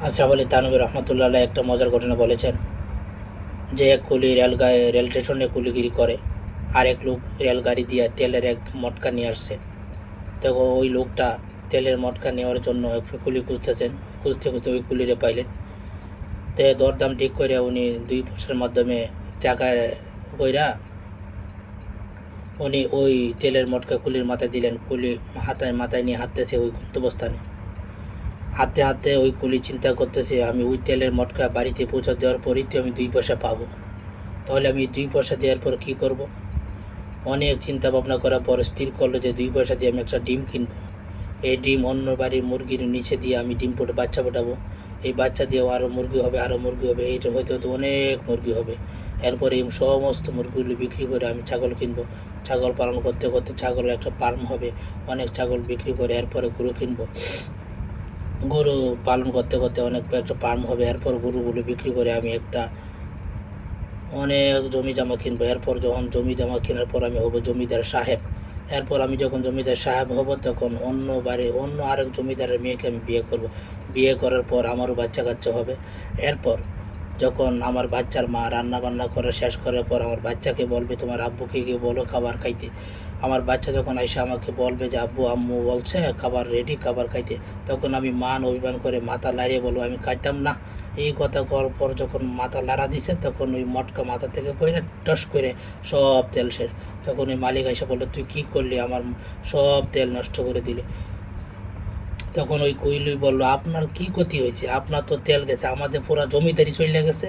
আশরাফ আলী থানভী রহমতুল্লাহ আলাইহি একটা মজার ঘটনা বলেছেন যে এক কুলি রেল স্টেশনে কুলিগিরি করে, আর এক লোক রেলগাড়ি দিয়ে তেলের এক মটকা নিয়ে আসছে। তো ওই লোকটা তেলের মটকা নেওয়ার জন্য একটা কুলি খুঁজতেছেন, খুঁজতে খুঁজতে ওই কুলিরে পাইলেন। তো দরদাম ঠিক করে উনি 2 পয়সার মাধ্যমে টাকা কইরা উনি ওই তেলের মটকা কুলির মাথায় দিলেন। কুলি মাথায় নিয়ে হাঁটতেছে ওই গন্তব্যস্থানে। হাঁটতে হাঁটতে ওই কুলি চিন্তা করতেছে, আমি ওই তেলের মটকা বাড়িতে পৌঁছা দেওয়ার পরেই তো আমি 2 পয়সা পাবো, তাহলে আমি 2 পয়সা দেওয়ার পর কী করব। অনেক চিন্তা ভাবনা করার পর স্থির করলো যে 2 পয়সা দিয়ে আমি একটা ডিম কিনবো। এই ডিম অন্য বাড়ির মুরগির নিচে দিয়ে আমি ডিম বাচ্চা ফোটাবো। এই বাচ্চা দিয়েও আরও মুরগি হবে, আরও মুরগি হবে, এইটা হতে হতে অনেক মুরগি হবে। এরপরে এই সমস্ত মুরগিগুলি বিক্রি করে আমি ছাগল কিনবো। ছাগল পালন করতে করতে ছাগলের একটা ফার্ম হবে, অনেক ছাগল বিক্রি করে এরপরে গরু কিনবো। গরু পালন করতে করতে অনেক একটা ফার্ম হবে, এরপর গরুগুলো বিক্রি করে আমি একটা অনেক জমি জমা কিনবো। এরপর যখন জমি জমা কেনার পর আমি হব জমিদার সাহেব। এরপর আমি যখন জমিদার সাহেব হব তখন অন্য আরেক জমিদারের মেয়েকে আমি বিয়ে করব। বিয়ে করার পর আমারও বাচ্চা কাচ্চা হবে। এরপর যখন আমার বাচ্চার মা রান্না বান্না করা শেষ করার পর আমার বাচ্চাকে বলবে, তোমার আব্বুকে গিয়ে বলো খাবার খাইতে। আমার বাচ্চা যখন এসে আমাকে বলবে যে আব্বু আম্মু বলছে খাবার রেডি, খাবার খাইতে, তখন আমি মান অভিমান করে মাথা লাড়িয়ে বলবো আমি খাইতাম না। এই কথা করার পর যখন মাথা লাড়া দিছে তখন ওই মটকা মাথা থেকে পড়ে টস করে সব তেল শেষ। তখন ওই মালিক এসে বললো, তুই কী করলি, আমার সব তেল নষ্ট করে দিলে। তখন ওই কুইলুই বললো, আপনার কি ক্ষতি হয়েছে, আপনার তো তেল গেছে, আমাদের পুরো জমিদারি চলে গেছে।